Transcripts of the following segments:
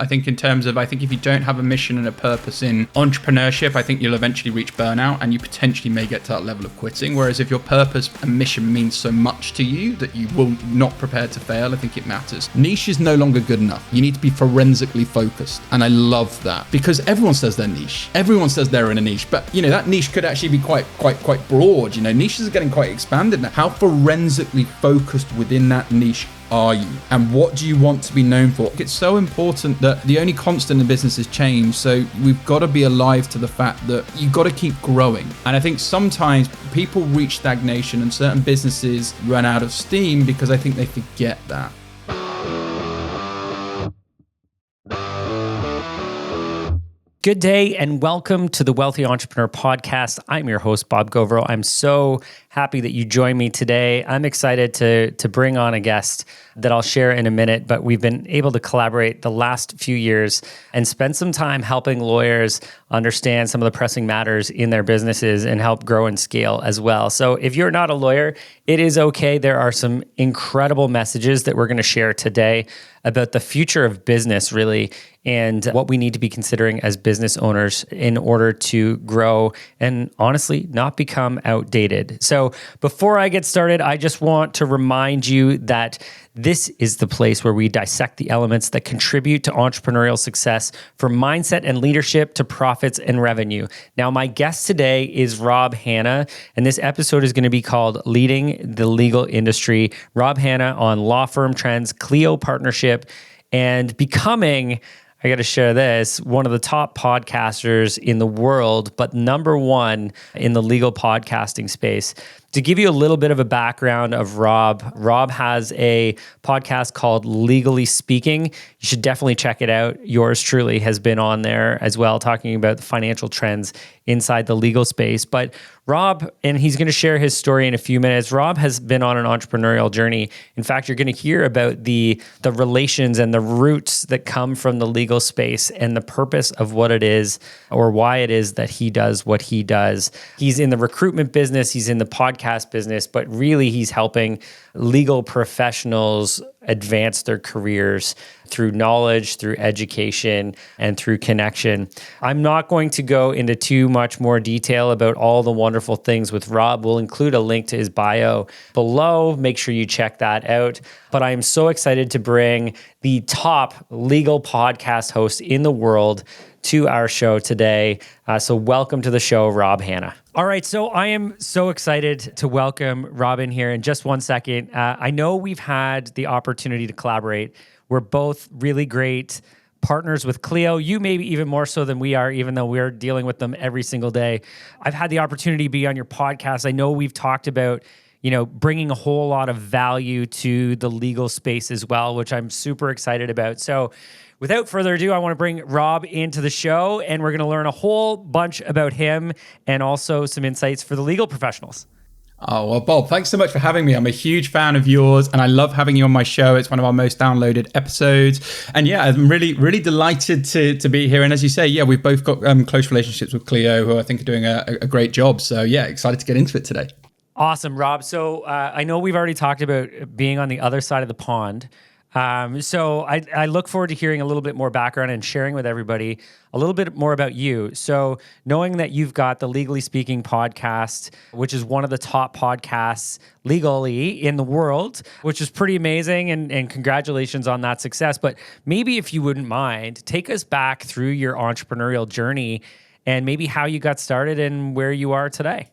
I think in terms of, I think if you don't have a mission and a purpose in entrepreneurship, I think you'll eventually reach burnout and you potentially may get to that level of quitting. Whereas if your purpose and mission means so much to you that you will not prepare to fail, I think it matters. Niche is no longer good enough. You need to be forensically focused. And I love that because everyone says they're niche. Everyone says they're in a niche, but that niche could actually be quite broad. Niches are getting quite expanded now. How forensically focused within that niche are you? And what do you want to be known for? It's so important that the only constant in business is change. So we've got to be alive to the fact that you've got to keep growing. And I think sometimes people reach stagnation and certain businesses run out of steam because I think they forget that. Good day and welcome to the Wealthy Entrepreneur Podcast. I'm your host, Bob Gauvreau. I'm so happy that you joined me today. I'm excited to bring on a guest that I'll share in a minute, but we've been able to collaborate the last few years and spend some time helping lawyers understand some of the pressing matters in their businesses and help grow and scale as well. So if you're not a lawyer, it is okay. There are some incredible messages that we're going to share today about the future of business, really, and what we need to be considering as business owners in order to grow and honestly not become outdated. So before I get started, I just want to remind you that this is the place where we dissect the elements that contribute to entrepreneurial success, from mindset and leadership to profits and revenue. Now, my guest today is Rob Hanna, and this episode is going to be called Leading the Legal Industry. Rob Hanna on law firm trends, Clio partnership, and becoming, I got to share this, one of the top podcasters in the world, but number one in the legal podcasting space. To give you a little bit of a background of Rob has a podcast called Legally Speaking. You should definitely check it out. Yours truly has been on there as well, talking about the financial trends inside the legal space. But Rob, and he's going to share his story in a few minutes, Rob has been on an entrepreneurial journey. In fact, you're going to hear about the relations and the roots that come from the legal space and the purpose of what it is or why it is that he does what he does. He's in the recruitment business, he's in the podcast business, but really he's helping legal professionals advance their careers through knowledge, through education, and through connection. I'm not going to go into too much more detail about all the wonderful things with Rob. We'll include a link to his bio below. Make sure you check that out. But I am so excited to bring the top legal podcast host in the world to our show today. So welcome to the show, Rob Hanna. All right, so I am so excited to welcome Rob in here. In just one second, I know we've had the opportunity to collaborate. We're both really great partners with Clio. You maybe even more so than we are, even though we're dealing with them every single day. I've had the opportunity to be on your podcast. I know we've talked about bringing a whole lot of value to the legal space as well, which I'm super excited about. So without further ado, I want to bring Rob into the show, and we're going to learn a whole bunch about him and also some insights for the legal professionals. Oh, well, Bob, thanks so much for having me. I'm a huge fan of yours and I love having you on my show. It's one of our most downloaded episodes. And yeah, I'm really, really delighted to be here. And as you say, yeah, we've both got close relationships with Clio, who I think are doing a great job. So yeah, excited to get into it today. Awesome, Rob. So I know we've already talked about being on the other side of the pond. So I look forward to hearing a little bit more background and sharing with everybody a little bit more about you. So knowing that you've got the Legally Speaking podcast, which is one of the top podcasts legally in the world, which is pretty amazing, and congratulations on that success. But maybe if you wouldn't mind, take us back through your entrepreneurial journey and maybe how you got started and where you are today.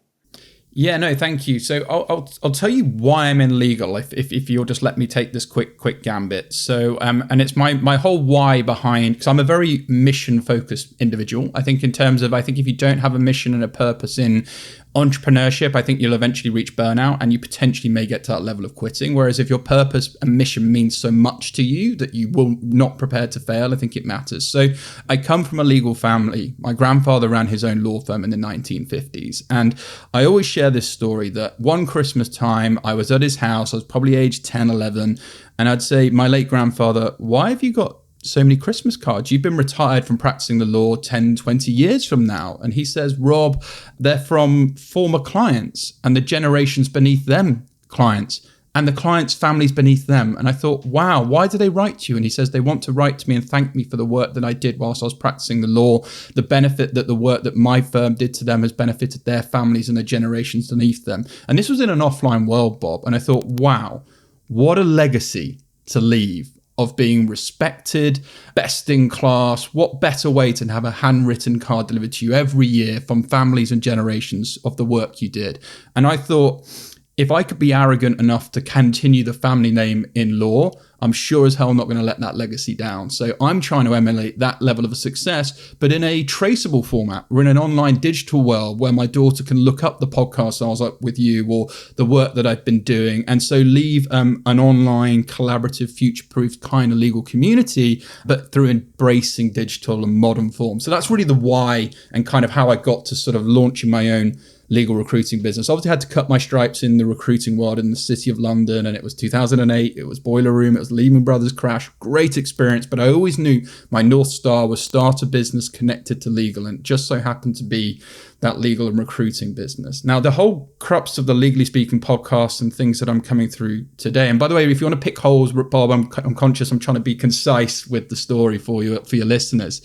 Yeah, no, thank you. So I'll tell you why I'm in legal, if you'll just let me take this quick gambit. So and it's my whole why behind, because I'm a very mission focused individual. I think in terms of, I think if you don't have a mission and a purpose in entrepreneurship, I think you'll eventually reach burnout and you potentially may get to that level of quitting. Whereas if your purpose and mission means so much to you that you will not prepare to fail, I think it matters. So I come from a legal family. My grandfather ran his own law firm in the 1950s. And I always share this story that one Christmas time, I was at his house. I was probably age 10, 11. And I'd say, my late grandfather, why have you got so many Christmas cards? You've been retired from practicing the law 10, 20 years from now. And he says, Rob, they're from former clients and the generations beneath them clients. and the client's family's beneath them. And I thought, wow, why do they write to you? And he says they want to write to me and thank me for the work that I did whilst I was practicing the law, the benefit that the work that my firm did to them has benefited their families and the generations beneath them. And this was in an offline world, Bob. And I thought, wow, what a legacy to leave of being respected, best in class. What better way to have a handwritten card delivered to you every year from families and generations of the work you did? And I thought, if I could be arrogant enough to continue the family name in law, I'm sure as hell not going to let that legacy down. So I'm trying to emulate that level of a success, but in a traceable format. We're in an online digital world where my daughter can look up the podcast I was up with you or the work that I've been doing. And so leave an online, collaborative, future-proof kind of legal community, but through embracing digital and modern forms. So that's really the why and kind of how I got to sort of launching my own legal recruiting business. Obviously, I had to cut my stripes in the recruiting world in the city of London, and it was 2008, it was Boiler Room, it was Lehman Brothers crash, great experience, but I always knew my North Star was start a business connected to legal, and it just so happened to be that legal and recruiting business. Now, the whole crux of the Legally Speaking podcast and things that I'm coming through today, and by the way, if you want to pick holes, Bob, I'm conscious I'm trying to be concise with the story for your listeners.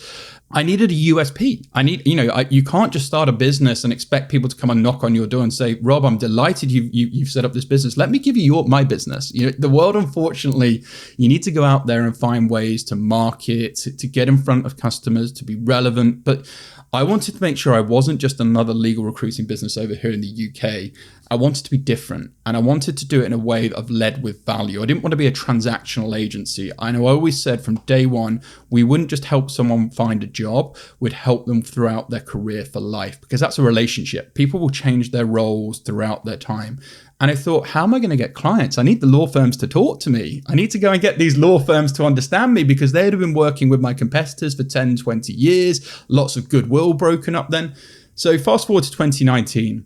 I needed a USP. You can't just start a business and expect people to come and knock on your door and say, Rob, I'm delighted you've set up this business. Let me give you my business. The world, unfortunately, you need to go out there and find ways to market, to get in front of customers, to be relevant. But I wanted to make sure I wasn't just another legal recruiting business over here in the UK. I wanted to be different, and I wanted to do it in a way that I've led with value. I didn't want to be a transactional agency. I know I always said from day one, we wouldn't just help someone find a job, we'd help them throughout their career for life, because that's a relationship. People will change their roles throughout their time. And I thought, how am I going to get clients? I need the law firms to talk to me. I need to go and get these law firms to understand me, because they'd have been working with my competitors for 10, 20 years, lots of goodwill broken up then. So fast forward to 2019,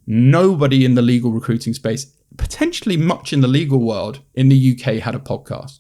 nobody in the legal recruiting space, potentially much in the legal world in the UK, had a podcast.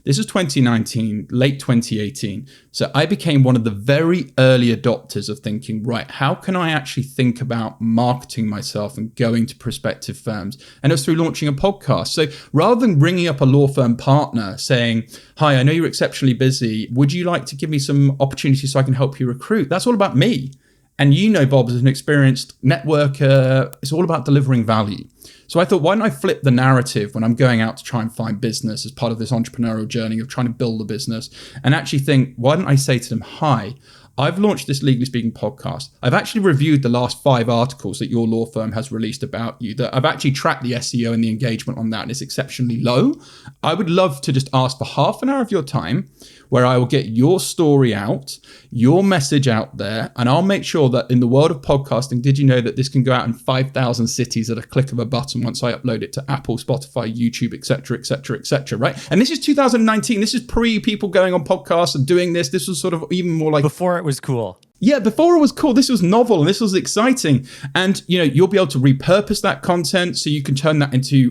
This is 2019, late 2018. So I became one of the very early adopters of thinking, right, how can I actually think about marketing myself and going to prospective firms? And it was through launching a podcast. So rather than ringing up a law firm partner saying, hi, I know you're exceptionally busy. Would you like to give me some opportunities so I can help you recruit? That's all about me. And Bob, as an experienced networker, it's all about delivering value. So I thought, why don't I flip the narrative when I'm going out to try and find business as part of this entrepreneurial journey of trying to build a business, and actually think, why don't I say to them, hi, I've launched this Legally Speaking podcast. I've actually reviewed the last 5 articles that your law firm has released about you. That I've actually tracked the SEO and the engagement on that, and it's exceptionally low. I would love to just ask for half an hour of your time where I will get your story out, your message out there, and I'll make sure that in the world of podcasting, did you know that this can go out in 5,000 cities at a click of a button once I upload it to Apple, Spotify, YouTube, etc., etc., etc., right? And this is 2019. This is pre people going on podcasts and doing this. This was sort of even more like... Before it was cool. Yeah, before it was cool. This was novel and this was exciting. And, you'll be able to repurpose that content so you can turn that into,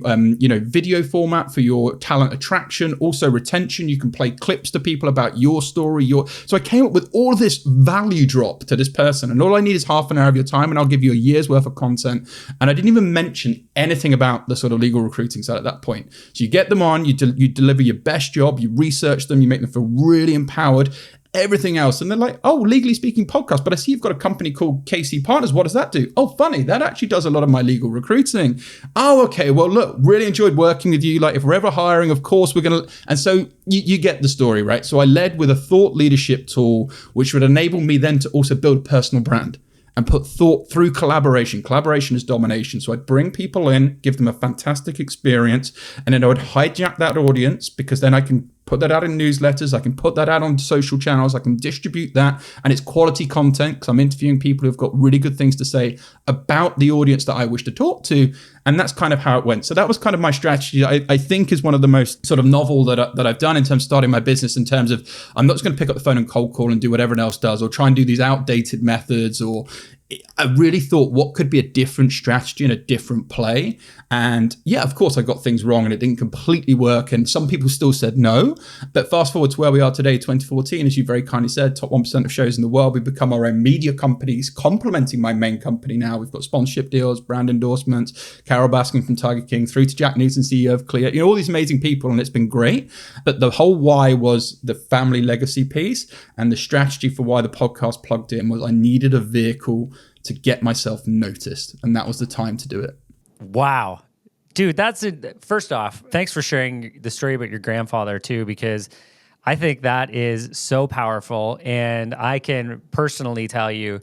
video format for your talent attraction, also retention. You can play clips to people about your story. So I came up with all of this value drop to this person. And all I need is half an hour of your time and I'll give you a year's worth of content. And I didn't even mention anything about the sort of legal recruiting side at that point. So you get them on, you deliver your best job, you research them, you make them feel really empowered. Everything else. And they're like, oh, Legally Speaking podcast, but I see you've got a company called KC Partners. What does that do? Oh, funny. That actually does a lot of my legal recruiting. Oh, okay. Well, look, really enjoyed working with you. Like if we're ever hiring, of course we're going to. And so you get the story, right? So I led with a thought leadership tool, which would enable me then to also build a personal brand and put thought through collaboration. Collaboration is domination. So I'd bring people in, give them a fantastic experience, and then I would hijack that audience, because then I can put that out in newsletters, I can put that out on social channels, I can distribute that, and it's quality content because I'm interviewing people who've got really good things to say about the audience that I wish to talk to, and that's kind of how it went. So that was kind of my strategy. I think is one of the most sort of novel that I've done in terms of starting my business, in terms of I'm not just going to pick up the phone and cold call and do what everyone else does, or try and do these outdated methods, or I really thought, what could be a different strategy and a different play? And yeah, of course, I got things wrong and it didn't completely work. And some people still said no. But fast forward to where we are today, 2014, as you very kindly said, top 1% of shows in the world. We've become our own media companies, complementing my main company now. We've got sponsorship deals, brand endorsements, Carol Baskin from Tiger King, through to Jack Newton, CEO of Clio, all these amazing people. And it's been great. But the whole why was the family legacy piece. And the strategy for why the podcast plugged in was I needed a vehicle to get myself noticed. And that was the time to do it. Wow. Dude, that's it. First off, thanks for sharing the story about your grandfather too, because I think that is so powerful. And I can personally tell you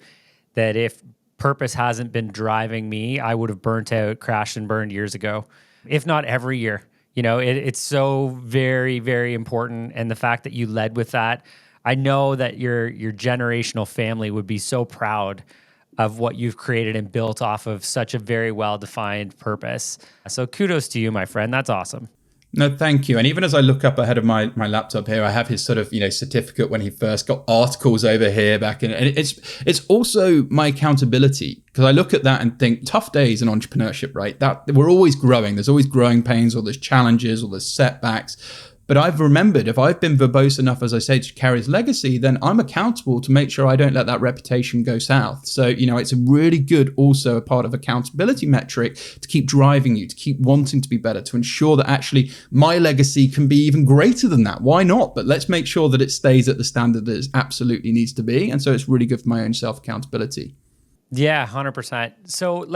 that if purpose hasn't been driving me, I would have burnt out, crashed and burned years ago, if not every year. It's so very, very important. And the fact that you led with that, I know that your generational family would be so proud of what you've created and built off of such a very well-defined purpose. So kudos to you, my friend. That's awesome. No, thank you. And even as I look up ahead of my laptop here, I have his sort of, certificate when he first got articles over here back in. And it's also my accountability, because I look at that and think tough days in entrepreneurship, right? That we're always growing. There's always growing pains, or there's challenges, or there's setbacks. But I've remembered, if I've been verbose enough, as I say, to carry his legacy, then I'm accountable to make sure I don't let that reputation go south. So, it's a really good, also a part of accountability metric to keep driving you, to keep wanting to be better, to ensure that actually my legacy can be even greater than that. Why not? But let's make sure that it stays at the standard that it absolutely needs to be. And so it's really good for my own self-accountability. Yeah, 100%. So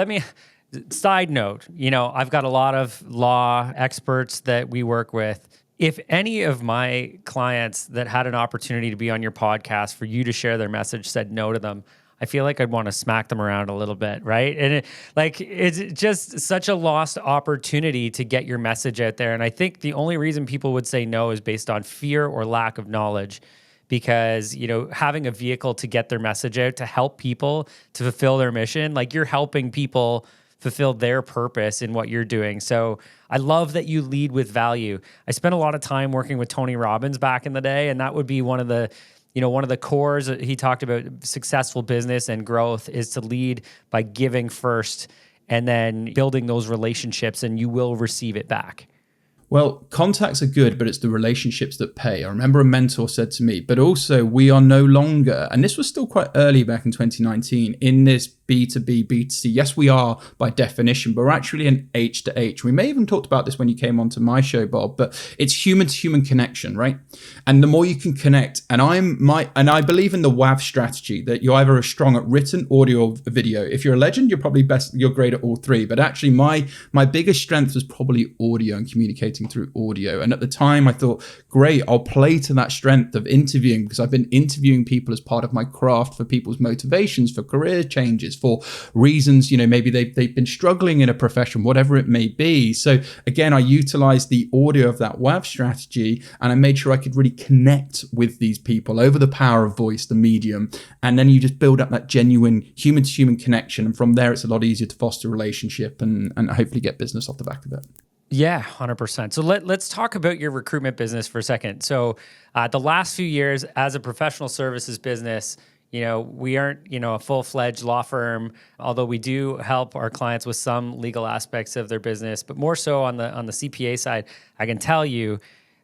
side note, I've got a lot of law experts that we work with. If any of my clients that had an opportunity to be on your podcast for you to share their message said no to them, I feel like I'd want to smack them around a little bit, right? And it's just such a lost opportunity to get your message out there. And I think the only reason people would say no is based on fear or lack of knowledge, because, having a vehicle to get their message out, to help people to fulfill their mission, like you're helping people fulfill their purpose in what you're doing. So I love that you lead with value. I spent a lot of time working with Tony Robbins back in the day, and that would be one of the cores that he talked about. Successful business and growth is to lead by giving first and then building those relationships, and you will receive it back. Well, contacts are good, but it's the relationships that pay. I remember a mentor said to me, but also we are no longer, and this was still quite early back in 2019, in this B2B, B2C. Yes, we are by definition, but we're actually an H to H. We may even talked about this when you came onto my show, Bob, but it's human to human connection, right? And the more you can connect, and I believe in the WAV strategy, that you either are strong at written, audio, or video. If you're a legend, you're great at all three. But actually my biggest strength was probably audio and communicating through audio. And at the time I thought, great, I'll play to that strength of interviewing, because I've been interviewing people as part of my craft for people's motivations, for career changes, for reasons, maybe they've been struggling in a profession, whatever it may be. So again, I utilized the audio of that WAV strategy, and I made sure I could really connect with these people over the power of voice, the medium. And then you just build up that genuine human to human connection. And from there, it's a lot easier to foster a relationship and hopefully get business off the back of it. Yeah, 100%. So let's talk about your recruitment business for a second. So the last few years as a professional services business, we aren't, a full-fledged law firm, although we do help our clients with some legal aspects of their business, but more so on the CPA side. I can tell you,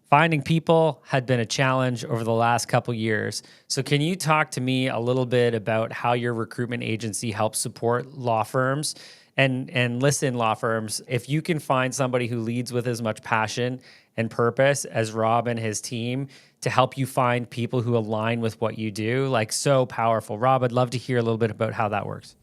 finding people had been a challenge over the last couple years. So can you talk to me a little bit about how your recruitment agency helps support law firms? And listen, law firms, if you can find somebody who leads with as much passion and purpose as Rob and his team to help you find people who align with what you do, so powerful. Rob, I'd love to hear a little bit about how that works.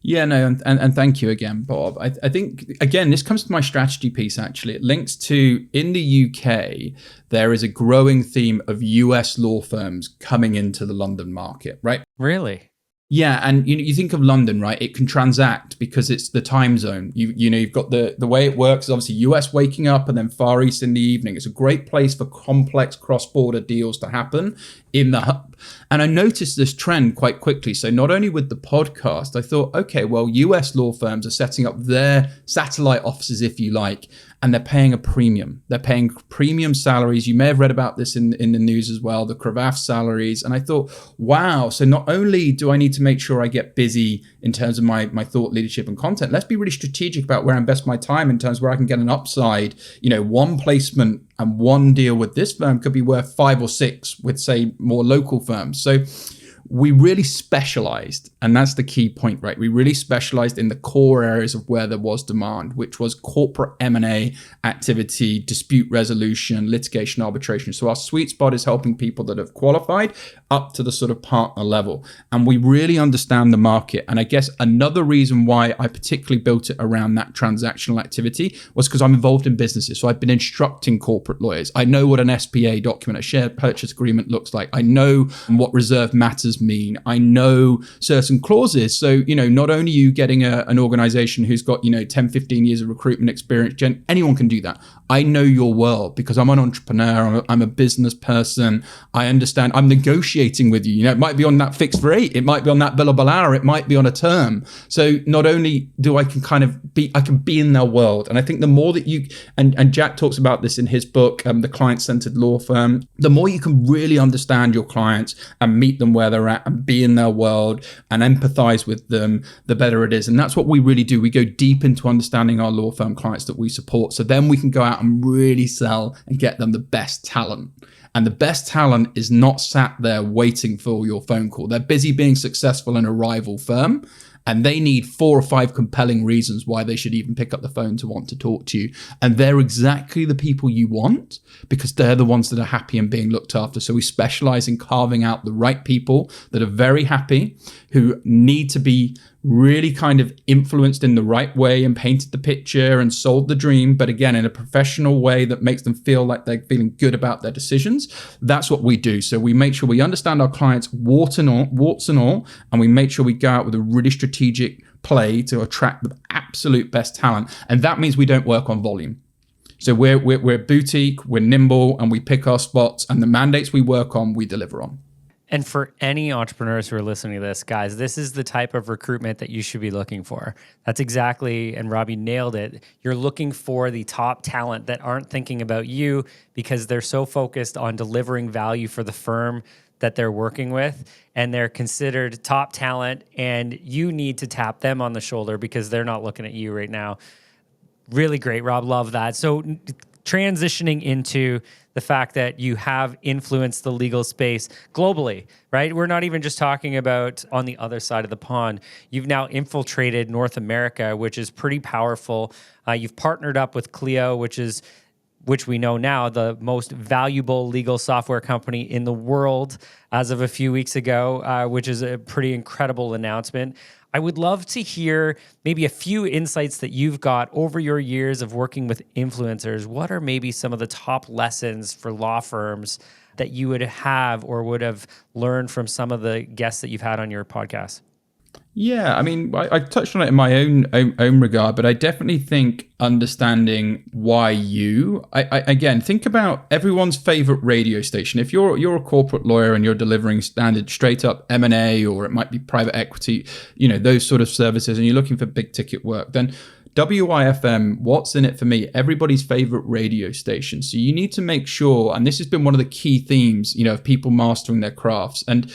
Yeah, no, and thank you again, Bob. I think, again, this comes to my strategy piece, actually. It links to, in the UK, there is a growing theme of US law firms coming into the London market, right? Really? Yeah, and you think of London, right? It can transact because it's the time zone. You've got the way it works is obviously US waking up and then Far East in the evening. It's a great place for complex cross-border deals to happen in the hub. And I noticed this trend quite quickly. So not only with the podcast, I thought, okay, well, US law firms are setting up their satellite offices, if you like, and they're paying a premium. They're paying premium salaries. You may have read about this in the news as well, the Cravath salaries. And I thought, wow, so not only do I need to make sure I get busy in terms of my thought leadership and content, let's be really strategic about where I invest my time in terms of where I can get an upside. One placement and one deal with this firm could be worth 5 or 6 with, say, more local firms. So we really specialized, and that's the key point, right? We really specialized in the core areas of where there was demand, which was corporate M&A activity, dispute resolution, litigation, arbitration. So our sweet spot is helping people that have qualified up to the sort of partner level. And we really understand the market. And I guess another reason why I particularly built it around that transactional activity was because I'm involved in businesses. So I've been instructing corporate lawyers. I know what an SPA document, a share purchase agreement looks like. I know what reserve matters mean. I know certain clauses. So, not only are you getting an organization who's got, 10, 15 years of recruitment experience, anyone can do that. I know your world because I'm an entrepreneur. I'm a business person. I understand. I'm negotiating with you. It might be on that fixed rate. It might be on that billable hour. It might be on a term. So not only do I can be in their world. And I think the more that you, and Jack talks about this in his book, The Client-Centered Law Firm, the more you can really understand your clients and meet them where they're at and be in their world and empathize with them, the better it is. And that's what we really do. We go deep into understanding our law firm clients that we support. So then we can go out and really sell and get them the best talent. And the best talent is not sat there waiting for your phone call. They're busy being successful in a rival firm, and they need 4 or 5 compelling reasons why they should even pick up the phone to want to talk to you. And they're exactly the people you want because they're the ones that are happy and being looked after. So we specialize in carving out the right people that are very happy, who need to be really kind of influenced in the right way and painted the picture and sold the dream, but again, in a professional way that makes them feel like they're feeling good about their decisions. That's what we do. So we make sure we understand our clients warts and all, and we make sure we go out with a really strategic play to attract the absolute best talent. And that means we don't work on volume. So we're boutique, we're nimble, and we pick our spots, and the mandates we work on, we deliver on. And for any entrepreneurs who are listening to this, guys, this is the type of recruitment that you should be looking for. That's exactly, and Robbie nailed it. You're looking for the top talent that aren't thinking about you because they're so focused on delivering value for the firm that they're working with, and they're considered top talent, and you need to tap them on the shoulder because they're not looking at you right now. Really great, Rob. Love that. So transitioning into the fact that you have influenced the legal space globally, right? We're not even just talking about on the other side of the pond. You've now infiltrated North America, which is pretty powerful. You've partnered up with Clio, which we know now the most valuable legal software company in the world as of a few weeks ago, which is a pretty incredible announcement. I would love to hear maybe a few insights that you've got over your years of working with influencers. What are maybe some of the top lessons for law firms that you would have or would have learned from some of the guests that you've had on your podcast? Yeah, I mean, I touched on it in my own regard, but I definitely think understanding why you. I again think about everyone's favorite radio station. If you're a corporate lawyer and you're delivering standard straight up M&A, or it might be private equity, those sort of services, and you're looking for big ticket work, then WYFM, what's in it for me? Everybody's favorite radio station. So you need to make sure, and this has been one of the key themes, of people mastering their crafts, and,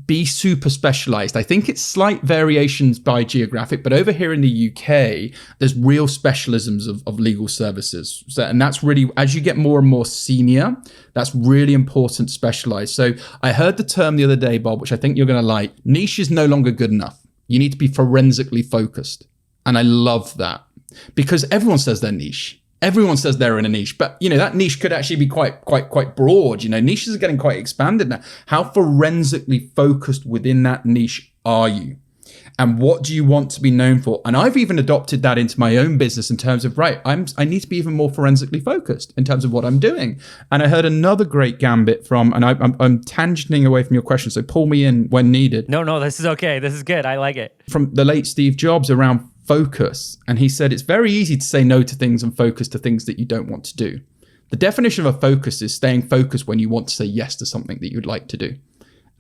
be super specialized. I think it's slight variations by geographic, but over here in the UK, there's real specialisms of legal services. So, and that's really, as you get more and more senior, that's really important to specialize. So I heard the term the other day, Bob, which I think you're going to like. Niche is no longer good enough. You need to be forensically focused. And I love that because everyone says they're niche. Everyone says they're in a niche, but that niche could actually be quite broad. Niches are getting quite expanded now. How forensically focused within that niche are you? And what do you want to be known for? And I've even adopted that into my own business in terms of, I need to be even more forensically focused in terms of what I'm doing. And I heard another great gambit from, and I'm tangenting away from your question, so pull me in when needed. No, this is okay. This is good. I like it. From the late Steve Jobs around focus. And he said, it's very easy to say no to things and focus to things that you don't want to do. The definition of a focus is staying focused when you want to say yes to something that you'd like to do.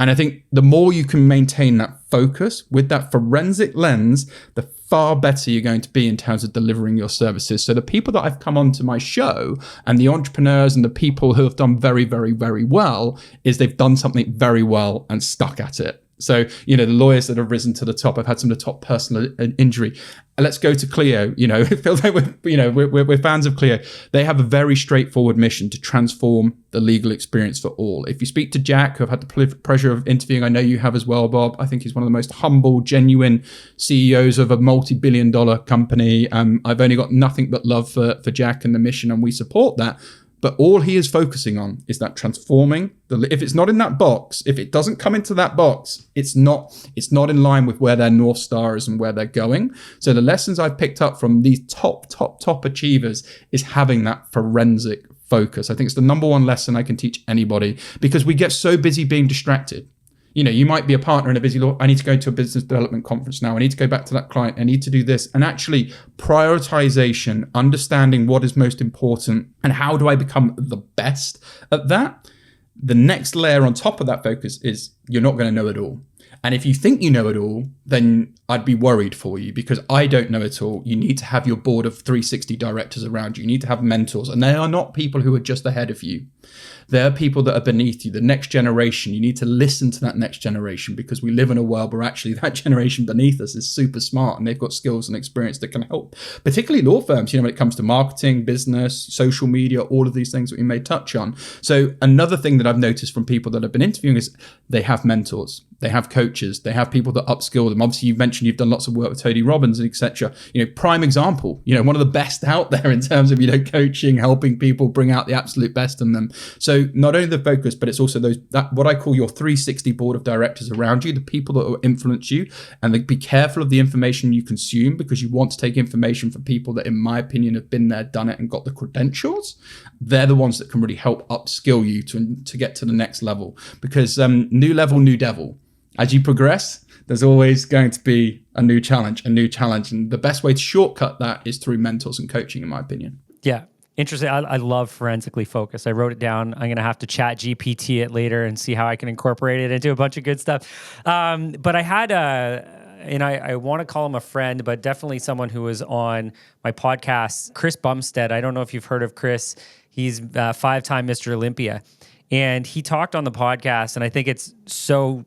And I think the more you can maintain that focus with that forensic lens, the far better you're going to be in terms of delivering your services. So the people that I've come onto my show and the entrepreneurs and the people who have done very, very, very well is they've done something very well and stuck at it. So, the lawyers that have risen to the top, I've had some of the top personal injury. Let's go to Clio. It feels like we're fans of Clio. They have a very straightforward mission to transform the legal experience for all. If you speak to Jack, who I've had the pleasure of interviewing, I know you have as well, Bob. I think he's one of the most humble, genuine CEOs of a multi-billion-dollar company. I've only got nothing but love for Jack and the mission, and we support that. But all he is focusing on is that transforming. If it's not in that box, if it doesn't come into that box, it's not in line with where their North Star is and where they're going. So the lessons I've picked up from these top achievers is having that forensic focus. I think it's the number one lesson I can teach anybody, because we get so busy being distracted. You might be a partner in a busy law. I need to go to a business development conference now. I need to go back to that client. I need to do this. And actually prioritization, understanding what is most important and how do I become the best at that? The next layer on top of that focus is you're not going to know it all. And if you think you know it all, then I'd be worried for you, because I don't know it all. You need to have your board of 360 directors around you. You need to have mentors, and they are not people who are just ahead of you. They're people that are beneath you, the next generation. You need to listen to that next generation, because we live in a world where actually that generation beneath us is super smart and they've got skills and experience that can help, particularly law firms, when it comes to marketing, business, social media, all of these things that we may touch on. So another thing that I've noticed from people that I've been interviewing is they have mentors, they have coaches, they have people that upskill them. Obviously, you've mentioned you've done lots of work with Tony Robbins and etc. Prime example, one of the best out there in terms of, coaching, helping people bring out the absolute best in them. So not only the focus, but it's also that what I call your 360 board of directors around you, the people that will influence you, and be careful of the information you consume, because you want to take information from people that, in my opinion, have been there, done it, and got the credentials. They're the ones that can really help upskill you to get to the next level, because new level, new devil. As you progress, there's always going to be a new challenge. And the best way to shortcut that is through mentors and coaching, in my opinion. Yeah. Interesting. I love forensically focused. I wrote it down. I'm going to have to chat GPT it later and see how I can incorporate it into a bunch of good stuff. But I had and I want to call him a friend, but definitely someone who was on my podcast, Chris Bumstead. I don't know if you've heard of Chris. He's 5-time Mr. Olympia. And he talked on the podcast, and I think it's so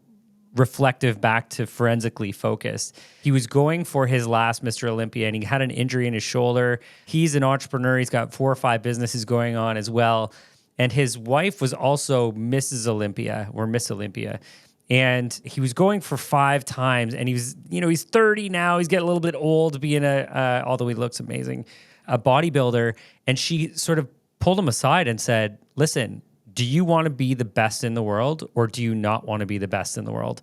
reflective back to forensically focused. He was going for his last Mr. Olympia, and he had an injury in his shoulder. He's an entrepreneur. He's got 4 or 5 businesses going on as well. And his wife was also Mrs. Olympia or Miss Olympia. And he was going for 5 times, and he's 30 now. He's getting a little bit old being although he looks amazing, a bodybuilder. And she sort of pulled him aside and said, listen, do you want to be the best in the world, or do you not want to be the best in the world?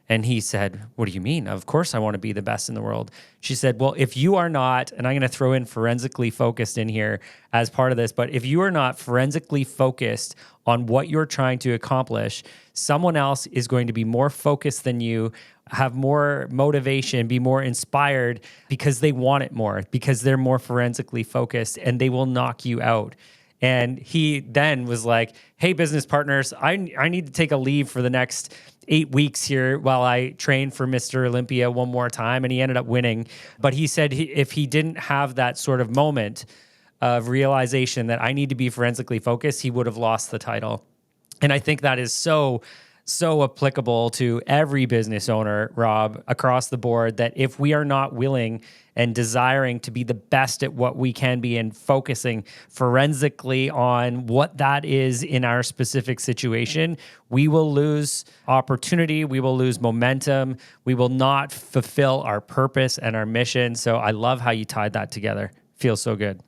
And he said, what do you mean? Of course I want to be the best in the world. She said, well, if you are not, and I'm going to throw in forensically focused in here as part of this, but if you are not forensically focused on what you're trying to accomplish, someone else is going to be more focused than you, have more motivation, be more inspired, because they want it more, because they're more forensically focused, and they will knock you out. And he then was like, hey, business partners, I need to take a leave for the next 8 weeks here while I train for Mr. Olympia one more time. And he ended up winning. But he said if he didn't have that sort of moment of realization that I need to be forensically focused, he would have lost the title. And I think that is so applicable to every business owner, Rob, across the board, that if we are not willing and desiring to be the best at what we can be and focusing forensically on what that is in our specific situation, we will lose opportunity, we will lose momentum, we will not fulfill our purpose and our mission. So I love how you tied that together. Feels so good.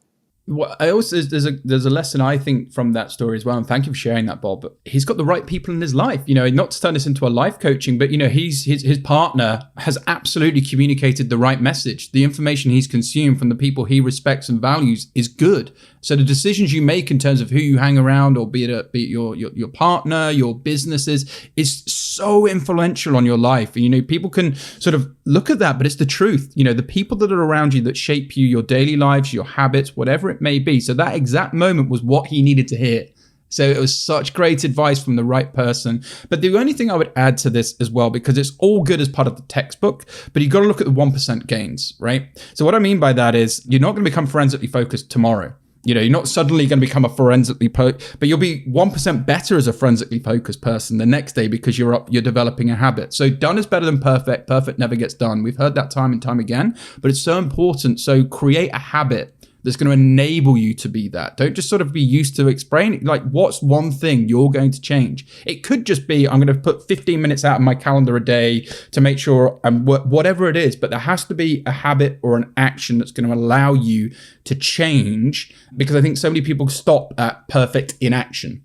Well, I also there's a lesson I think from that story as well, and thank you for sharing that, Bob. But he's got the right people in his life, not to turn this into a life coaching, but his partner has absolutely communicated the right message. The information he's consumed from the people he respects and values is good. So the decisions you make in terms of who you hang around, or be it your partner, your businesses, is so influential on your life. And, people can sort of look at that, but it's the truth. The people that are around you that shape you, your daily lives, your habits, whatever it may be. So that exact moment was what he needed to hear. So it was such great advice from the right person. But the only thing I would add to this as well, because it's all good as part of the textbook, but you've got to look at the 1% gains, right? So what I mean by that is you're not going to become forensically focused tomorrow. You know, you're not suddenly going to become a but you'll be 1% better as a forensically focused person the next day because you're developing a habit. So done is better than perfect. Perfect never gets done. We've heard that time and time again, but it's so important. So create a habit that's going to enable you to be that. Don't just sort of be used to explaining, like, what's one thing you're going to change? It could just be, I'm going to put 15 minutes out of my calendar a day to make sure whatever it is, but there has to be a habit or an action that's going to allow you to change, because I think so many people stop at perfect inaction.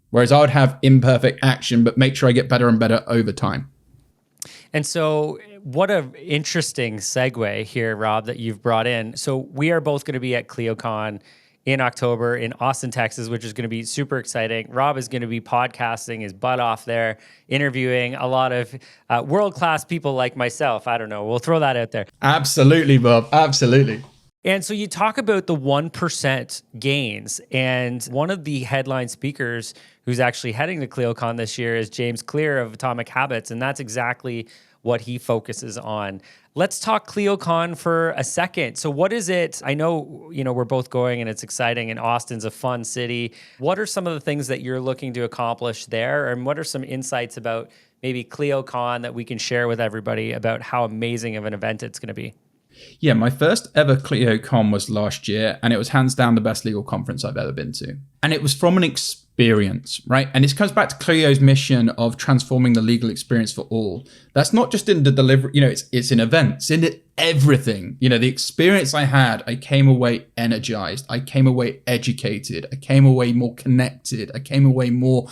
Whereas I would have imperfect action, but make sure I get better and better over time. And so what an interesting segue here, Rob, that you've brought in. So we are both going to be at ClioCon in October in Austin, Texas, which is going to be super exciting. Rob is going to be podcasting his butt off there, interviewing a lot of world-class people like myself. I don't know. We'll throw that out there. Absolutely, Bob. Absolutely. And so you talk about the 1% gains, and one of the headline speakers who's actually heading the ClioCon this year is James Clear of Atomic Habits, and that's exactly what he focuses on. Let's talk ClioCon for a second. So what is it? I know, we're both going and it's exciting, and Austin's a fun city. What are some of the things that you're looking to accomplish there? And what are some insights about maybe ClioCon that we can share with everybody about how amazing of an event it's going to be? Yeah, my first ever ClioCon was last year, and it was hands down the best legal conference I've ever been to. And it was from an experience, right? And this comes back to Clio's mission of transforming the legal experience for all. That's not just in the delivery, it's in events, in everything. The experience I had, I came away energized. I came away educated. I came away more connected. I came away more,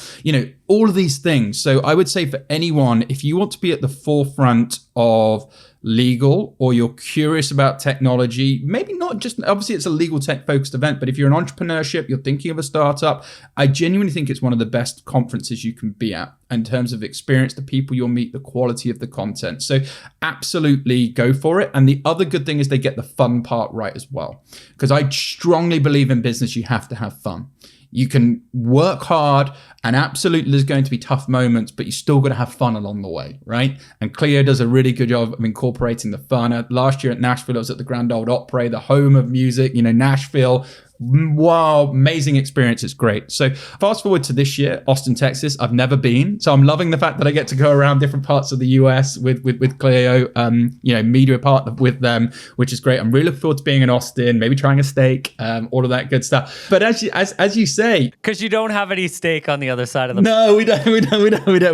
all of these things. So I would say for anyone, if you want to be at the forefront of legal, or you're curious about technology, maybe not just, obviously it's a legal tech focused event, but if you're in entrepreneurship, you're thinking of a startup, I genuinely think it's one of the best conferences you can be at in terms of experience, the people you'll meet, the quality of the content. So absolutely go for it. And the other good thing is they get the fun part right as well. Because I strongly believe in business, you have to have fun. You can work hard, and absolutely there's going to be tough moments, but you still got to have fun along the way, right? And Clio does a really good job of incorporating the fun. Last year at Nashville, I was at the Grand Ole Opry, the home of music, Nashville. Wow, amazing experience. It's great. So fast forward to this year, Austin, Texas. I've never been. So I'm loving the fact that I get to go around different parts of the US with Clio, media partner with them, which is great. I'm really looking forward to being in Austin, maybe trying a steak, all of that good stuff. But as you say, because you don't have any steak on the other side of the No, we don't.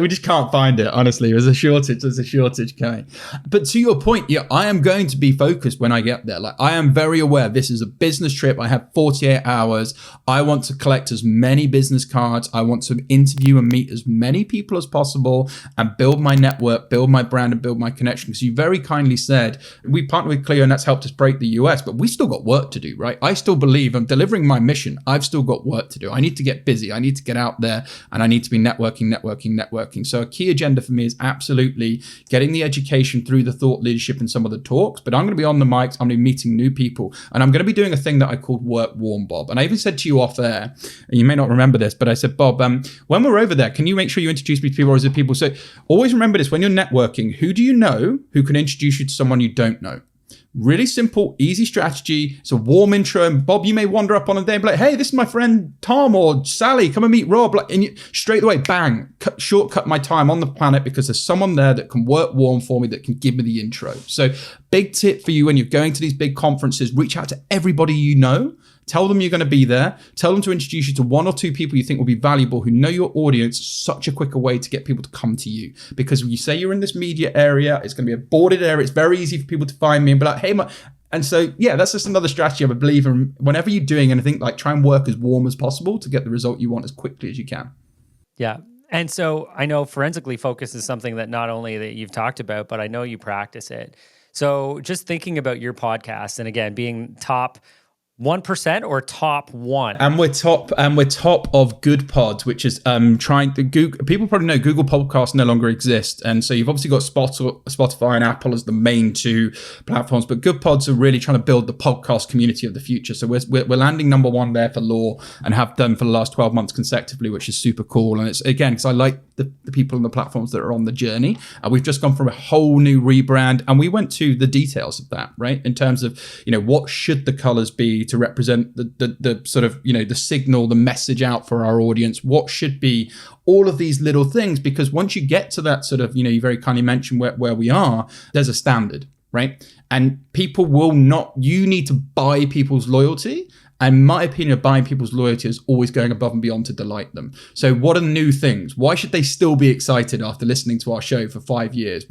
We just can't find it. Honestly, there's a shortage coming. But to your point, I am going to be focused when I get there. Like, I am very aware this is a business trip. I have 48 hours. I want to collect as many business cards. I want to interview and meet as many people as possible and build my network, build my brand, and build my connection. Because you very kindly said, we partnered with Clio and that's helped us break the US, but we still got work to do, right? I still believe I'm delivering my mission. I've still got work to do. I need to get busy. I need to get out there, and I need to be networking. So a key agenda for me is absolutely getting the education through the thought leadership and some of the talks, but I'm going to be on the mics. I'm going to be meeting new people, and I'm going to be doing a thing that I called work warm, Bob. And I even said to you off air, and you may not remember this, but I said, Bob, when we're over there, can you make sure you introduce me to people, or is it people? So always remember this, when you're networking, who do you know who can introduce you to someone you don't know? Really simple, easy strategy. It's a warm intro. And Bob, you may wander up on a day and be like, hey, this is my friend Tom or Sally. Come and meet Rob. And you, straight away, bang, shortcut my time on the planet because there's someone there that can work warm for me, that can give me the intro. So big tip for you when you're going to these big conferences, reach out to everybody you know. Tell them you're going to be there. Tell them to introduce you to one or two people you think will be valuable, who know your audience. Such a quicker way to get people to come to you. Because when you say you're in this media area, it's going to be a boarded area. It's very easy for people to find me and be like, hey, and so, yeah, that's just another strategy I believe in. Whenever you're doing anything, like, try and work as warm as possible to get the result you want as quickly as you can. Yeah. And so I know forensically focused is something that not only that you've talked about, but I know you practice it. So just thinking about your podcast, and again, being top 1% or top one? And we're top of Good Pods, which is trying to Google. People probably know Google Podcasts no longer exist, and so you've obviously got Spotify and Apple as the main two platforms. But Good Pods are really trying to build the podcast community of the future. So we're landing number one there for law, and have done for the last 12 months consecutively, which is super cool. And it's again because I like the people on the platforms that are on the journey. We've just gone from a whole new rebrand, and we went to the details of that, right? In terms of what should the colors be to represent the sort of the signal, the message out for our audience, what should be all of these little things, because once you get to that sort of you very kindly mentioned where we are, there's a standard, right? And people will not, you need to buy people's loyalty. And my opinion of buying people's loyalty is always going above and beyond to delight them. So what are the new things? Why should they still be excited after listening to our show for 5 years?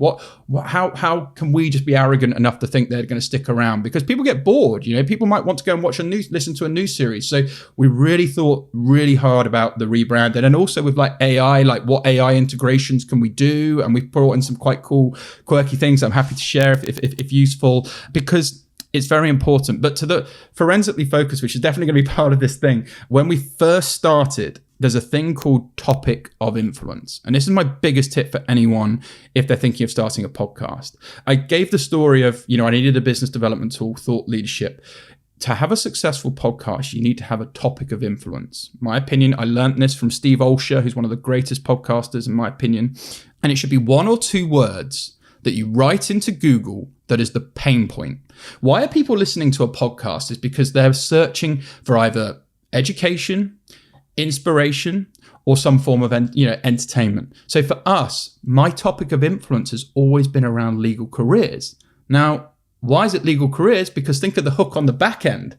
How can we just be arrogant enough to think they're going to stick around? Because people get bored. People might want to go and listen to a news series. So we really thought really hard about the rebrand. And then also with like AI, like what AI integrations can we do? And we've brought in some quite cool, quirky things I'm happy to share if useful, because it's very important. But to the forensically focused, which is definitely going to be part of this thing, when we first started, there's a thing called topic of influence. And this is my biggest tip for anyone if they're thinking of starting a podcast. I gave the story of, I needed a business development tool, thought leadership. To have a successful podcast, you need to have a topic of influence. My opinion, I learned this from Steve Olsher, who's one of the greatest podcasters in my opinion. And it should be 1 or 2 words that you write into Google that is the pain point. Why are people listening to a podcast? Is because they're searching for either education, inspiration, or some form of entertainment. So for us, my topic of influence has always been around legal careers. Now, why is it legal careers? Because think of the hook on the back end.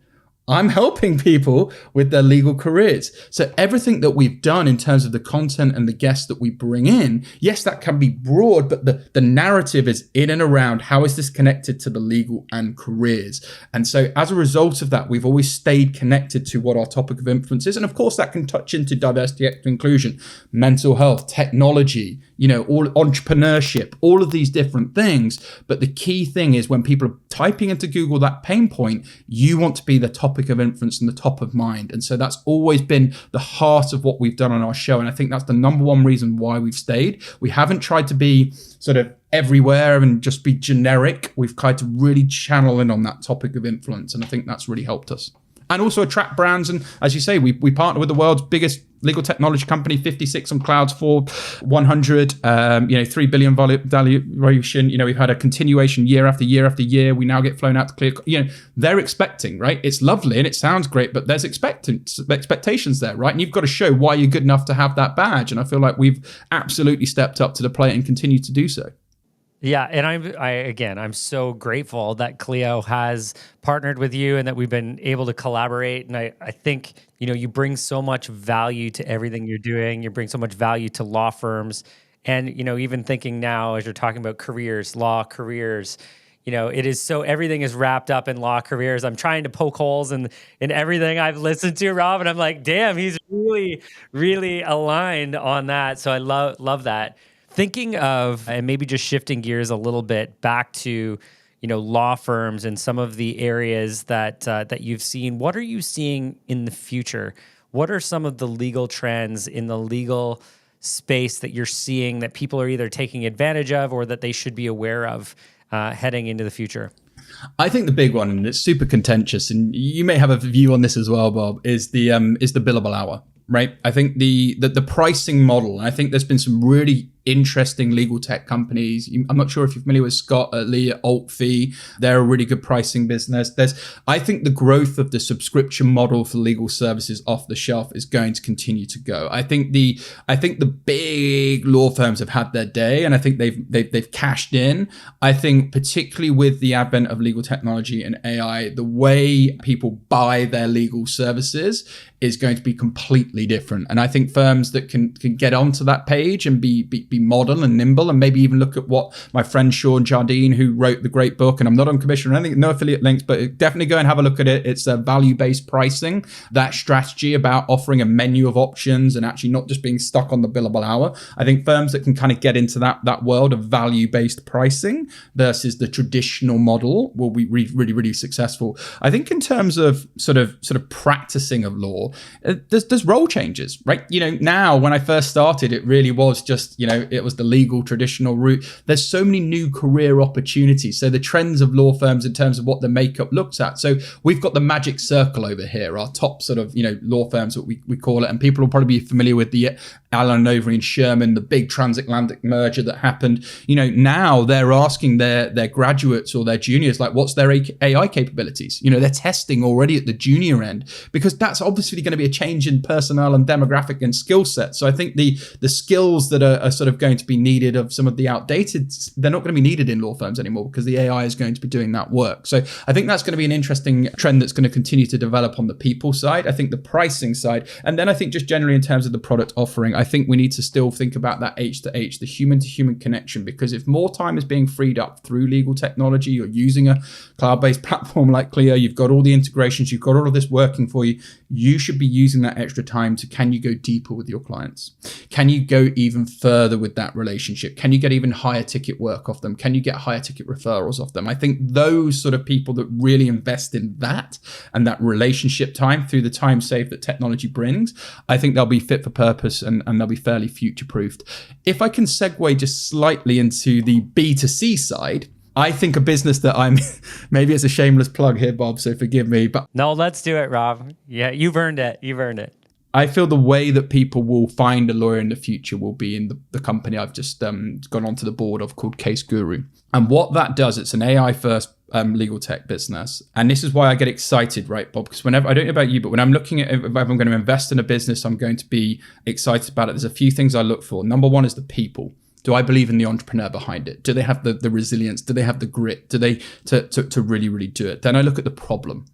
I'm helping people with their legal careers. So everything that we've done in terms of the content and the guests that we bring in, yes, that can be broad, but the narrative is in and around how is this connected to the legal and careers. And so as a result of that, we've always stayed connected to what our topic of influence is. And of course, that can touch into diversity, equity, inclusion, mental health, technology, all entrepreneurship, all of these different things. But the key thing is when people are typing into Google that pain point, you want to be the topic of influence and the top of mind. And so that's always been the heart of what we've done on our show. And I think that's the number one reason why we've stayed. We haven't tried to be sort of everywhere and just be generic. We've tried to really channel in on that topic of influence. And I think that's really helped us. And also attract brands. And as you say, we partner with the world's biggest legal technology company, 56 on Clouds for 100, 3 billion valuation. We've had a continuation year after year after year. We now get flown out to Clio. They're expecting, right? It's lovely and it sounds great, but there's expectations there, right? And you've got to show why you're good enough to have that badge. And I feel like we've absolutely stepped up to the plate and continue to do so. Yeah, and I'm so grateful that Clio has partnered with you and that we've been able to collaborate. And I think, you bring so much value to everything you're doing. You bring so much value to law firms. And, even thinking now as you're talking about careers, law careers, it is so everything is wrapped up in law careers. I'm trying to poke holes in everything I've listened to, Rob, and I'm like, damn, he's really, really aligned on that. So I love that. Thinking of, and maybe just shifting gears a little bit back to, law firms and some of the areas that you've seen. What are you seeing in the future? What are some of the legal trends in the legal space that you're seeing that people are either taking advantage of or that they should be aware of heading into the future? I think the big one, and it's super contentious, and you may have a view on this as well, Bob, is the billable hour. Right. I think the pricing model, I think there's been some really interesting legal tech companies. I'm not sure if you're familiar with Scott Lee at AltFee. They're a really good pricing business. I think the growth of the subscription model for legal services off the shelf is going to continue to go. I think the big law firms have had their day, and I think they've cashed in. I think particularly with the advent of legal technology and AI, the way people buy their legal services is going to be completely different. And I think firms that can get onto that page and be be modern and nimble, and maybe even look at what my friend Sean Jardine, who wrote the great book, and I'm not on commission or anything, no affiliate links, but definitely go and have a look at it. It's a value-based pricing, that strategy about offering a menu of options and actually not just being stuck on the billable hour. I think firms that can kind of get into that world of value-based pricing versus the traditional model will be really, really successful. I think in terms of sort of practicing of law, there's role changes, right? Now when I first started, it really was just, it was the legal traditional route. There's so many new career opportunities. So the trends of law firms in terms of what the makeup looks at. So we've got the magic circle over here, our top sort of, law firms, what we call it. And people will probably be familiar with the Allen & Overy and Sherman, the big transatlantic merger that happened. Now they're asking their graduates or their juniors, like, what's their AI capabilities? They're testing already at the junior end, because that's obviously going to be a change in personnel and demographic and skill set. So I think the skills that are sort of going to be needed of some of the outdated, they're not going to be needed in law firms anymore, because the AI is going to be doing that work. So I think that's going to be an interesting trend that's going to continue to develop on the people side. I think the pricing side, and then I think just generally in terms of the product offering, I think we need to still think about that H to H, the human to human connection, because if more time is being freed up through legal technology, you're using a cloud-based platform like Clio, you've got all the integrations, you've got all of this working for you, you should be using that extra time to, can you go deeper with your clients? Can you go even further with that relationship? Can you get even higher ticket work off them? Can you get higher ticket referrals off them? I think those sort of people that really invest in that and that relationship time through the time save that technology brings, I think they'll be fit for purpose and they'll be fairly future-proofed. If I can segue just slightly into the B2C side, I think a business that I'm, maybe it's a shameless plug here, Bob, so forgive me, but no, let's do it, Rob. Yeah, you've earned it. I feel the way that people will find a lawyer in the future will be in the company I've just gone onto the board of, called Case Guru. And what that does, it's an AI first legal tech business. And this is why I get excited, right, Bob? Because whenever, I don't know about you, but when I'm looking at if I'm going to invest in a business, I'm going to be excited about it. There's a few things I look for. Number one is the people. Do I believe in the entrepreneur behind it? Do they have the resilience? Do they have the grit? Do they to really, really do it? Then I look at the problem.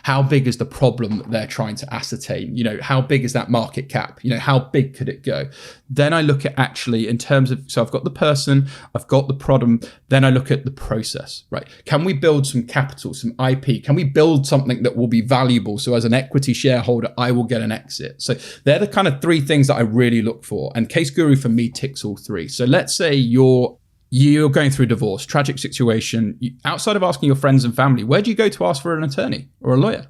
How big is the problem that they're trying to ascertain? How big is that market cap? How big could it go? Then I look at actually in terms of, so I've got the person, I've got the problem, then I look at the process, right? Can we build some capital, some IP? Can we build something that will be valuable? So as an equity shareholder, I will get an exit. So they're the kind of three things that I really look for. And Case Guru for me ticks all three. So let's say you're going through a divorce, tragic situation. Outside of asking your friends and family, where do you go to ask for an attorney or a lawyer?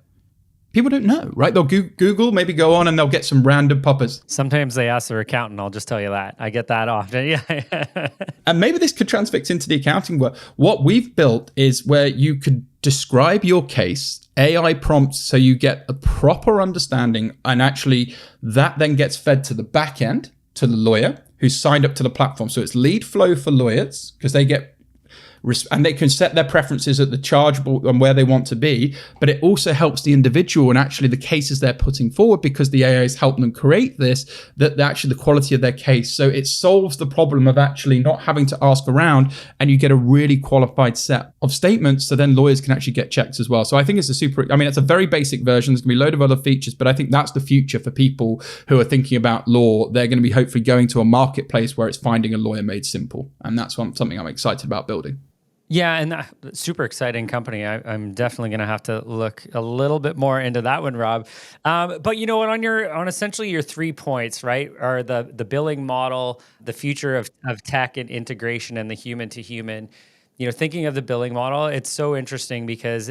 People don't know, right? They'll Google, maybe go on and they'll get some random poppers. Sometimes they ask their accountant, I'll just tell you that. I get that often, yeah. And maybe this could transfix into the accounting world. What we've built is where you could describe your case, AI prompts, so you get a proper understanding, and actually that then gets fed to the back end, to the lawyer who's signed up to the platform. So it's lead flow for lawyers, because they get, and they can set their preferences at the chargeable and where they want to be, but it also helps the individual and actually the cases they're putting forward, because the AI has helped them create this, that actually the quality of their case. So it solves the problem of actually not having to ask around, and you get a really qualified set of statements, so then lawyers can actually get checks as well. So I think it's it's a very basic version. There's gonna be a load of other features, but I think that's the future for people who are thinking about law. They're gonna be hopefully going to a marketplace where it's finding a lawyer made simple. And that's something I'm excited about building. Yeah, and super exciting company. I'm definitely going to have to look a little bit more into that one, Rob. But you know what? On essentially your 3 points, right, are the billing model, the future of tech and integration, and the human to human. Thinking of the billing model, it's so interesting because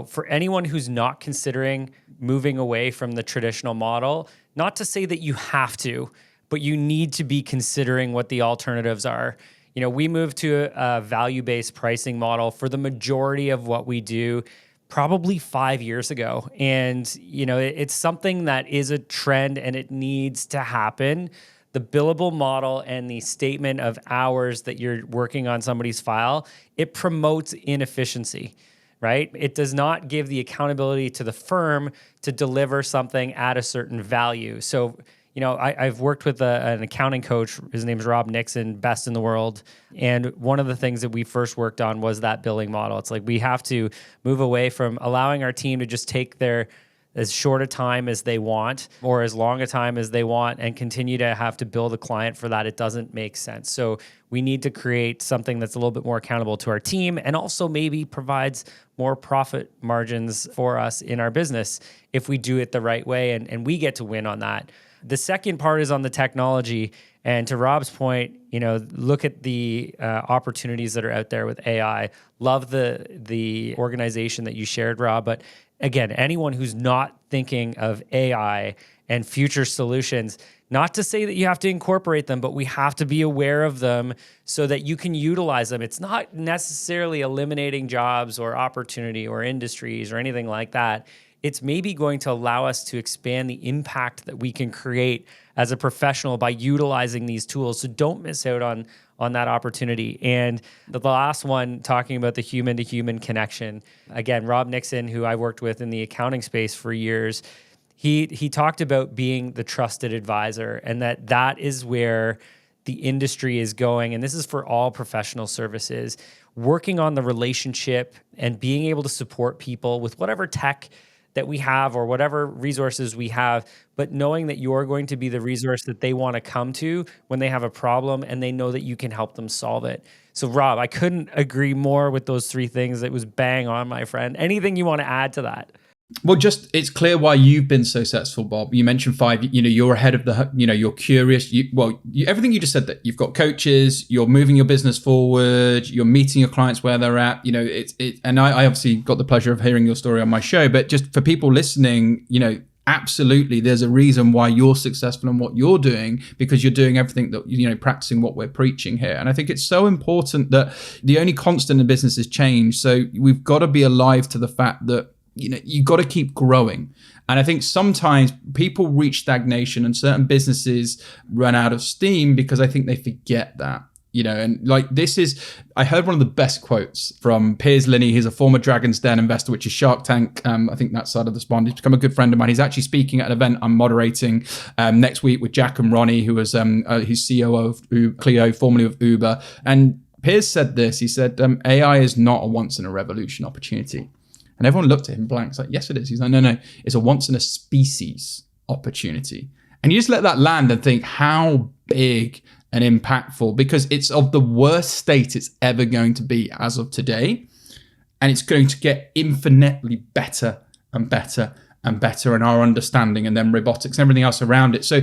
for anyone who's not considering moving away from the traditional model, not to say that you have to, but you need to be considering what the alternatives are. We moved to a value-based pricing model for the majority of what we do probably 5 years ago. And, it's something that is a trend and it needs to happen. The billable model and the statement of hours that you're working on somebody's file, it promotes inefficiency, right? It does not give the accountability to the firm to deliver something at a certain value. So, I've worked with an accounting coach. His name's Rob Nixon, best in the world. And one of the things that we first worked on was that billing model. It's like we have to move away from allowing our team to just take their as short a time as they want or as long a time as they want and continue to have to build a client for that, it doesn't make sense. So we need to create something that's a little bit more accountable to our team and also maybe provides more profit margins for us in our business if we do it the right way, and we get to win on that. The second part is on the technology. And to Rob's point, look at the opportunities that are out there with AI. Love the organization that you shared, Rob. But again, anyone who's not thinking of AI and future solutions, not to say that you have to incorporate them, but we have to be aware of them so that you can utilize them. It's not necessarily eliminating jobs or opportunity or industries or anything like that. It's maybe going to allow us to expand the impact that we can create as a professional by utilizing these tools. So don't miss out on that opportunity. And the last one, talking about the human-to-human connection. Again, Rob Nixon, who I worked with in the accounting space for years, he talked about being the trusted advisor, and that is where the industry is going. And this is for all professional services, working on the relationship and being able to support people with whatever tech that we have or whatever resources we have, but knowing that you're going to be the resource that they want to come to when they have a problem and they know that you can help them solve it. So Rob, I couldn't agree more with those three things. It was bang on, my friend. Anything you want to add to that? Well, it's clear why you've been so successful, Bob. You mentioned 5, you're ahead of you're curious. Everything you just said, that you've got coaches, you're moving your business forward, you're meeting your clients where they're at, and I obviously got the pleasure of hearing your story on my show, but just for people listening, absolutely, there's a reason why you're successful in what you're doing, because you're doing everything that, practicing what we're preaching here. And I think it's so important that the only constant in business is change. So we've got to be alive to the fact that you got to keep growing. And I think sometimes people reach stagnation and certain businesses run out of steam because I think they forget that. And I heard one of the best quotes from Piers Linney. He's a former Dragon's Den investor, which is Shark Tank. I think that side of the spawn. He's become a good friend of mine. He's actually speaking at an event I'm moderating next week with Jack and Ronnie, who was who's CEO of Clio, formerly of Uber. And Piers said this. He said, AI is not a once in a revolution opportunity. And everyone looked at him blank. It's like, yes, it is. He's like, no, it's a once in a species opportunity. And you just let that land and think how big and impactful, because it's of the worst state it's ever going to be as of today. And it's going to get infinitely better and better and better in our understanding, and then robotics and everything else around it. So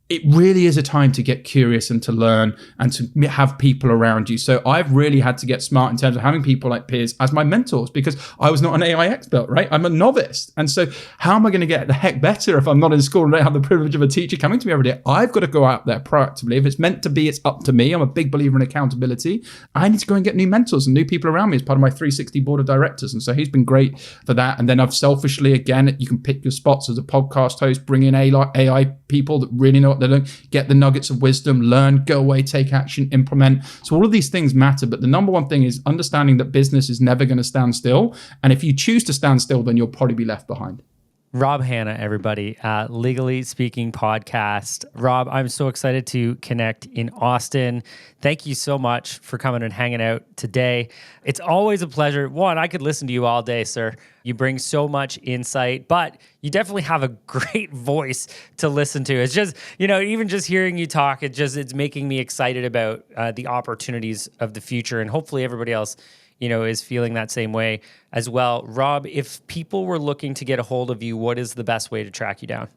it really is a time to get curious and to learn and to have people around you. So I've really had to get smart in terms of having people like Piers as my mentors, because I was not an AI expert, right? I'm a novice. And so how am I going to get the heck better if I'm not in school and don't have the privilege of a teacher coming to me every day? I've got to go out there proactively. If it's meant to be, it's up to me. I'm a big believer in accountability. I need to go and get new mentors and new people around me as part of my 360 board of directors. And so he's been great for that. And then I've selfishly, again, you can pick your spots as a podcast host, bring in AI people that really know what they're doing, get the nuggets of wisdom, learn, go away, take action, implement. So all of these things matter. But the number one thing is understanding that business is never going to stand still. And if you choose to stand still, then you'll probably be left behind. Rob Hanna, everybody, Legally Speaking podcast. Rob, I'm so excited to connect in Austin. Thank you so much for coming and hanging out today. It's always a pleasure. One, I could listen to you all day, sir. You bring so much insight, but you definitely have a great voice to listen to. It's just, even just hearing you talk, it's making me excited about the opportunities of the future, and hopefully everybody else is feeling that same way as well. Rob, if people were looking to get a hold of you, what is the best way to track you down?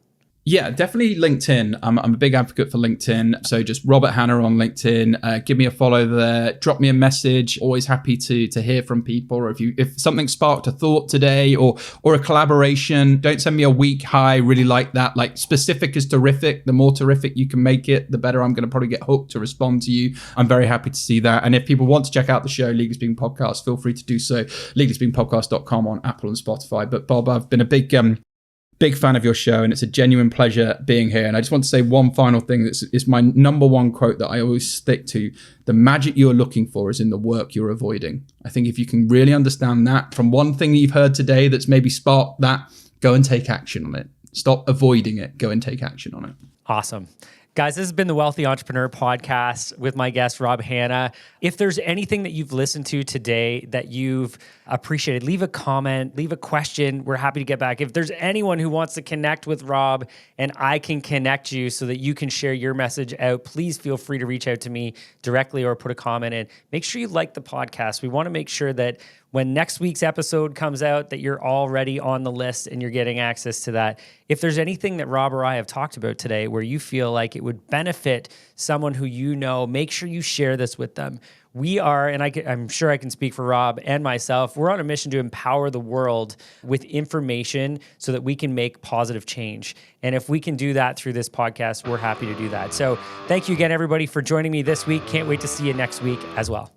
Yeah, definitely LinkedIn. I'm a big advocate for LinkedIn. So just Robert Hanna on LinkedIn. Give me a follow there. Drop me a message. Always happy to hear from people. Or if something sparked a thought today or a collaboration, don't send me a weak hi. Really like that. Like, specific is terrific. The more terrific you can make it, the better I'm going to probably get hooked to respond to you. I'm very happy to see that. And if people want to check out the show, Legally Speaking Podcast, feel free to do so. LegallySpeakingPodcast.com on Apple and Spotify. But Bob, I've been a big fan of your show, and it's a genuine pleasure being here. And I just want to say one final thing. It's my number one quote that I always stick to. The magic you're looking for is in the work you're avoiding. I think if you can really understand that from one thing you've heard today that's maybe sparked that, go and take action on it. Stop avoiding it. Go and take action on it. Awesome. Guys, this has been the Wealthy Entrepreneur Podcast with my guest, Rob Hanna. If there's anything that you've listened to today that you've appreciated, leave a comment, leave a question. We're happy to get back. If there's anyone who wants to connect with Rob and I can connect you so that you can share your message out, please feel free to reach out to me directly or put a comment in. Make sure you like the podcast. We want to make sure that when next week's episode comes out, that you're already on the list and you're getting access to that. If there's anything that Rob or I have talked about today where you feel like it would benefit someone who you know, make sure you share this with them. We are, and I'm sure I can speak for Rob and myself, we're on a mission to empower the world with information so that we can make positive change. And if we can do that through this podcast, we're happy to do that. So thank you again, everybody, for joining me this week. Can't wait to see you next week as well.